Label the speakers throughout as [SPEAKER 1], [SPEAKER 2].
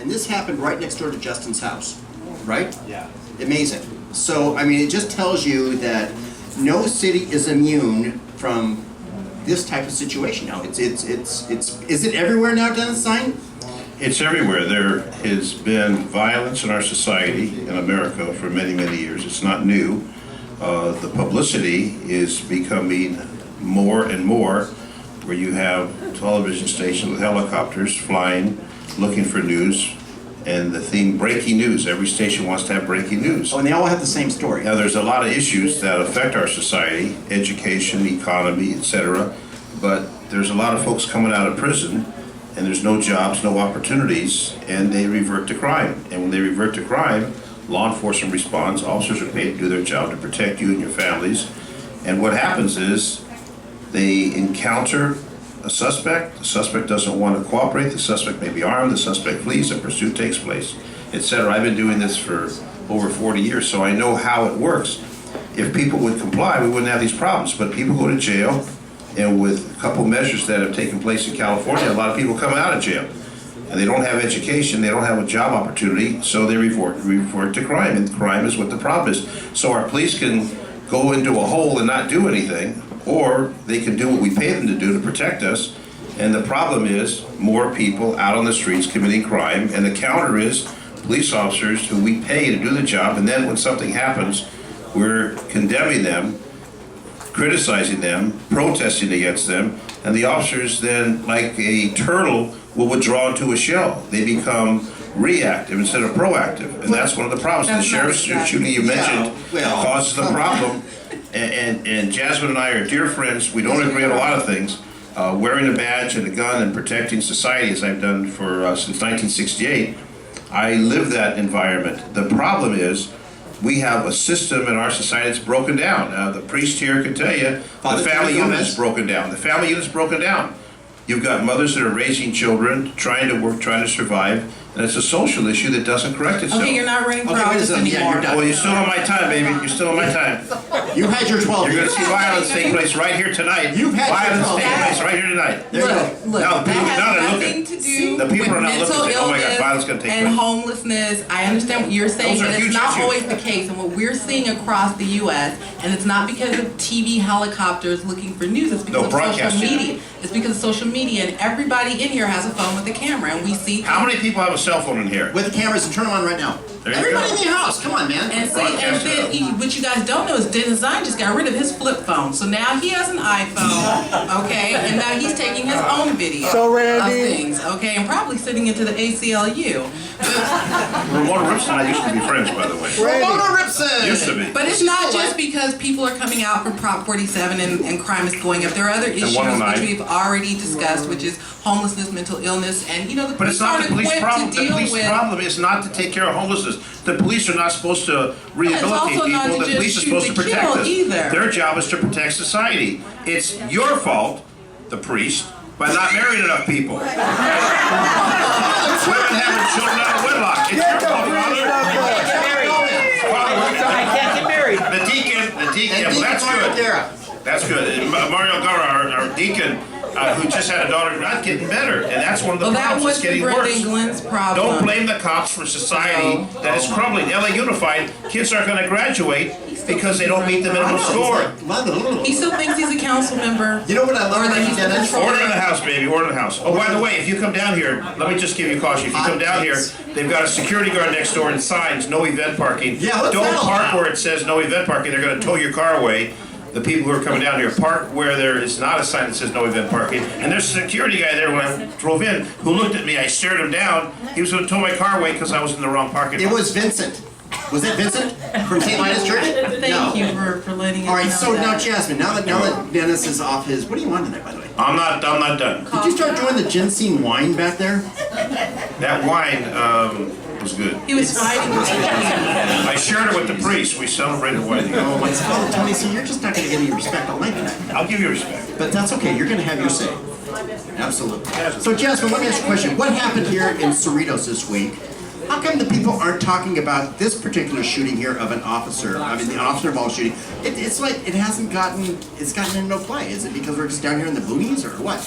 [SPEAKER 1] And this happened right next door to Justin's house, right?
[SPEAKER 2] Yeah.
[SPEAKER 1] Amazing. So, I mean, it just tells you that no city is immune from this type of situation now. Is it everywhere now, Dennis Sign?
[SPEAKER 3] It's everywhere. There has been violence in our society in America for many, many years. It's not new. The publicity is becoming more and more, where you have television stations with helicopters flying, looking for news, and the theme breaking news. Every station wants to have breaking news.
[SPEAKER 1] Oh, and they all have the same story.
[SPEAKER 3] Now, there's a lot of issues that affect our society, education, economy, etc. But there's a lot of folks coming out of prison, and there's no jobs, no opportunities, and they revert to crime. And when they revert to crime, law enforcement responds, officers are paid to do their job to protect you and your families. And what happens is they encounter a suspect, the suspect doesn't want to cooperate, the suspect may be armed, the suspect flees, a pursuit takes place, etc. I've been doing this for over 40 years, so I know how it works. If people would comply, we wouldn't have these problems, but people go to jail, and with a couple measures that have taken place in California, a lot of people come out of jail, and they don't have education, they don't have a job opportunity, so they revert to crime, and crime is what the problem is. So our police can go into a hole and not do anything, or they can do what we pay them to do to protect us. And the problem is more people out on the streets committing crime, and the counter is police officers who we pay to do the job, and then when something happens, we're condemning them, criticizing them, protesting against them, and the officers then, like a turtle, will withdraw into a shell. They become reactive instead of proactive, and that's one of the problems. The sheriff's shooting you mentioned causes the problem. And Jasmine and I are dear friends. We don't agree on a lot of things. Wearing a badge and a gun and protecting society, as I've done for since 1968, I live that environment. The problem is we have a system in our society that's broken down. The priest here can tell you the family unit is broken down. The family unit is broken down. You've got mothers that are raising children, trying to work, trying to survive, and it's a social issue that doesn't correct itself.
[SPEAKER 4] Okay, you're not running for office anymore.
[SPEAKER 3] Well, you're still on my time, baby. You're still on my time.
[SPEAKER 1] You had your 12
[SPEAKER 3] You're
[SPEAKER 1] years.
[SPEAKER 3] going to see violence take place right here tonight.
[SPEAKER 1] You've had
[SPEAKER 3] violence
[SPEAKER 1] your
[SPEAKER 3] take
[SPEAKER 1] 12
[SPEAKER 3] place right here tonight.
[SPEAKER 4] Look,
[SPEAKER 3] Now the people,
[SPEAKER 4] that
[SPEAKER 3] now
[SPEAKER 4] has
[SPEAKER 3] they're
[SPEAKER 4] nothing
[SPEAKER 3] looking.
[SPEAKER 4] to do
[SPEAKER 3] The people
[SPEAKER 4] with
[SPEAKER 3] are not
[SPEAKER 4] mental
[SPEAKER 3] looking. Oh my God,
[SPEAKER 4] illness
[SPEAKER 3] violence going to take
[SPEAKER 4] and
[SPEAKER 3] place.
[SPEAKER 4] homelessness. I understand what you're saying,
[SPEAKER 3] Those are
[SPEAKER 4] but it's
[SPEAKER 3] huge
[SPEAKER 4] not
[SPEAKER 3] issues.
[SPEAKER 4] always the case. And what we're seeing across the U.S., and it's not because of TV helicopters looking for news, it's because of social
[SPEAKER 3] broadcasting.
[SPEAKER 4] media. It's because of social media, and everybody in here has a phone with a camera, and we see.
[SPEAKER 3] How many people have a cell phone in here?
[SPEAKER 1] With cameras, and turn them on right now.
[SPEAKER 3] There you
[SPEAKER 1] Everybody
[SPEAKER 3] go.
[SPEAKER 1] in your house, come on, man.
[SPEAKER 4] And see,
[SPEAKER 3] Broadcast
[SPEAKER 4] and
[SPEAKER 3] it
[SPEAKER 4] then what you guys don't know is Dennis Zine just got rid of his flip phone. So now he has an iPhone, okay? And now he's taking his own video of things, okay? And probably sitting into the ACLU.
[SPEAKER 3] Ramona Ripson and I used to be friends, by the way.
[SPEAKER 1] Ramona Ripson!
[SPEAKER 3] Used to be.
[SPEAKER 4] But it's not just because people are coming out for Prop 47 and crime is going up. There are other issues
[SPEAKER 3] 109.
[SPEAKER 4] which we've already discussed, which is homelessness, mental illness, and the
[SPEAKER 3] But it's
[SPEAKER 4] police
[SPEAKER 3] not
[SPEAKER 4] aren't
[SPEAKER 3] the police
[SPEAKER 4] equipped
[SPEAKER 3] problem.
[SPEAKER 4] to
[SPEAKER 3] The
[SPEAKER 4] deal
[SPEAKER 3] police
[SPEAKER 4] with.
[SPEAKER 3] problem is not to take care of homelessness. The police are not supposed to rehabilitate
[SPEAKER 4] also not
[SPEAKER 3] people.
[SPEAKER 4] to
[SPEAKER 3] The
[SPEAKER 4] just
[SPEAKER 3] police are
[SPEAKER 4] shoot
[SPEAKER 3] supposed
[SPEAKER 4] to
[SPEAKER 3] to protect
[SPEAKER 4] kill
[SPEAKER 3] us.
[SPEAKER 4] either.
[SPEAKER 3] Their job is to protect society. It's your fault, the priest, by not marrying enough people. Women having children out of wedlock. It's your fault,
[SPEAKER 2] I can't get married.
[SPEAKER 3] The deacon, well, that's good. That's good. And Mario Guerra, our deacon, who just had a daughter, not getting better, and that's one of the
[SPEAKER 4] Well, that
[SPEAKER 3] problems.
[SPEAKER 4] was
[SPEAKER 3] It's getting
[SPEAKER 4] Brenda
[SPEAKER 3] worse.
[SPEAKER 4] Glenn's problem.
[SPEAKER 3] Don't blame the cops for society that is crumbling. LA Unified, kids aren't going to graduate because they don't meet the minimum score.
[SPEAKER 4] He still thinks he's a council member.
[SPEAKER 1] You know what I love
[SPEAKER 4] Or that
[SPEAKER 1] about
[SPEAKER 4] he's
[SPEAKER 1] Dennis?
[SPEAKER 4] controlling.
[SPEAKER 3] Order in the house, baby. Order in the house. Oh, by the way, if you come down here, let me just give you a caution. If you come down here, they've got a security guard next door and signs, no event parking.
[SPEAKER 1] Yeah, what's
[SPEAKER 3] Don't
[SPEAKER 1] that all
[SPEAKER 3] park
[SPEAKER 1] about?
[SPEAKER 3] where it says no event parking. They're going to tow your car away. The people who are coming down here park where there is not a sign that says no event parking. And there's a security guy there when I drove in who looked at me. I stared him down. He was going to tow my car away because I was in the wrong parking lot.
[SPEAKER 1] It was Vincent. Was it Vincent from St. Vitus Church?
[SPEAKER 4] Thank you for letting us
[SPEAKER 1] All right,
[SPEAKER 4] know
[SPEAKER 1] so
[SPEAKER 4] that.
[SPEAKER 1] now Jasmine, now that Dennis is off his, what do you want tonight, by the way?
[SPEAKER 3] I'm not done.
[SPEAKER 1] Did you start doing the ginseng wine back there?
[SPEAKER 3] That wine was good.
[SPEAKER 4] He was fighting with you.
[SPEAKER 3] I shared it with the priest. We celebrated wedding.
[SPEAKER 1] Oh, my God, Tony, so you're just not going to give me respect all night tonight.
[SPEAKER 3] I'll give you respect.
[SPEAKER 1] But that's okay, you're going to have your say. Absolutely. So Jasmine, let me ask you a question. What happened here in Cerritos this week? How come the people aren't talking about this particular shooting here of an officer? I mean, the officer-involved shooting. It's like it hasn't gotten, it's gotten into no play. Is it because we're just down here in the boonies or what?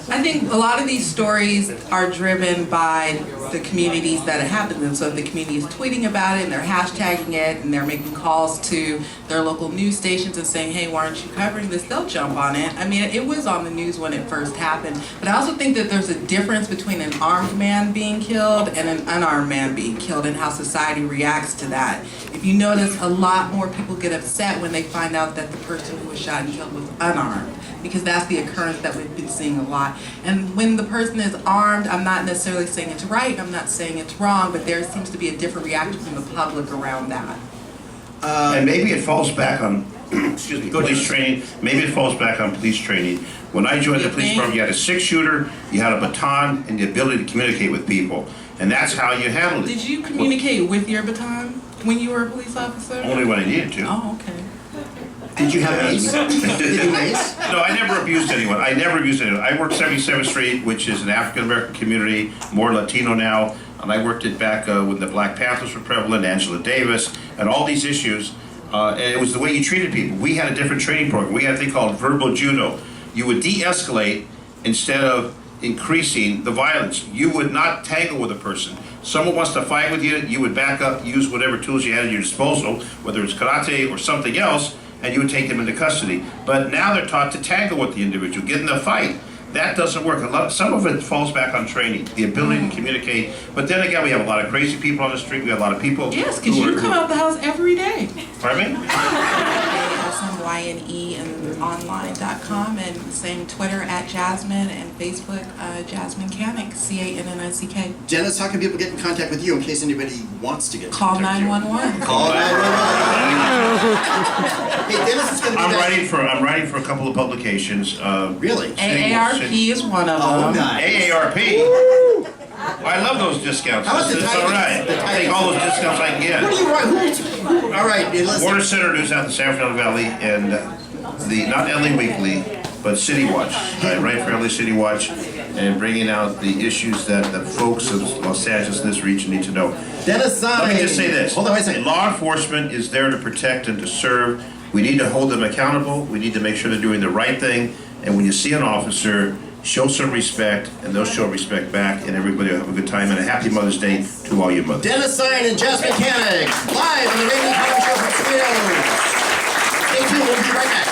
[SPEAKER 4] I think a lot of these stories are driven by the communities that it happens in. So if the community is tweeting about it and they're hashtagging it and they're making calls to their local news stations and saying, hey, why aren't you covering this? They'll jump on it. I mean, it was on the news when it first happened. But I also think that there's a difference between an armed man being killed and an unarmed man being killed and how society reacts to that. If you notice, a lot more people get upset when they find out that the person who was shot and killed was unarmed, because that's the occurrence that we've been seeing a lot. And when the person is armed, I'm not necessarily saying it's right, I'm not saying it's wrong, but there seems to be a different reaction from the public around that.
[SPEAKER 3] And maybe it falls back on, excuse me, police training. Maybe it falls back on police training. When I joined the police department, you had a 6-shooter, you had a baton, and the ability to communicate with people. And that's how you handled it.
[SPEAKER 4] Did you communicate with your baton when you were a police officer?
[SPEAKER 3] Only when I needed to.
[SPEAKER 4] Oh, okay.
[SPEAKER 1] Did you have mace? Did you mace?
[SPEAKER 3] No, I never abused anyone. I worked 77th Street, which is an African-American community, more Latino now. And I worked it back when the Black Panthers were prevalent, Angela Davis, and all these issues. And it was the way you treated people. We had a different training program. We had a thing called verbal judo. You would de-escalate instead of increasing the violence. You would not tangle with a person. Someone wants to fight with you, you would back up, use whatever tools you had at your disposal, whether it's karate or something else, and you would take them into custody. But now they're taught to tangle with the individual, get in the fight. That doesn't work. Some of it falls back on training, the ability to communicate. But then again, we have a lot of crazy people on the street. We have a lot of people.
[SPEAKER 4] Yes, because you come out the house every day.
[SPEAKER 3] Pardon me?
[SPEAKER 4] YNE and online.com, and same Twitter at Jasmine, and Facebook Jasmine Cannick, CANNICK.
[SPEAKER 1] Dennis, how can people get in contact with you in case anybody wants to get in
[SPEAKER 4] Call
[SPEAKER 1] contact
[SPEAKER 4] 911.
[SPEAKER 1] Call 911. Hey, Dennis is going to be
[SPEAKER 3] I'm writing for a couple of publications.
[SPEAKER 1] Really?
[SPEAKER 4] AARP is one of them.
[SPEAKER 1] Oh, nice.
[SPEAKER 3] AARP? I love those discounts.
[SPEAKER 1] How about the
[SPEAKER 3] It's all
[SPEAKER 1] Titans?
[SPEAKER 3] right.
[SPEAKER 1] The
[SPEAKER 3] I'll take all those discounts I can get.
[SPEAKER 1] What are you writing? All right, listen.
[SPEAKER 3] Warner Center News out in the San Fernando Valley, and the not LA Weekly, but City Watch. I write for LA City Watch, and bringing out the issues that the folks of Los Angeles and this region need to know.
[SPEAKER 1] Dennis Zine.
[SPEAKER 3] Let me just say this.
[SPEAKER 1] Hold on, wait a second.
[SPEAKER 3] Law enforcement is there to protect and to serve. We need to hold them accountable. We need to make sure they're doing the right thing. And when you see an officer, show some respect, and they'll show respect back, and everybody will have a good time. And a happy Mother's Day to all your mothers.
[SPEAKER 1] Dennis Zine and Jasmine Cannick, live on the Radio Talk Show from Studios. Stay tuned, we'll be right back.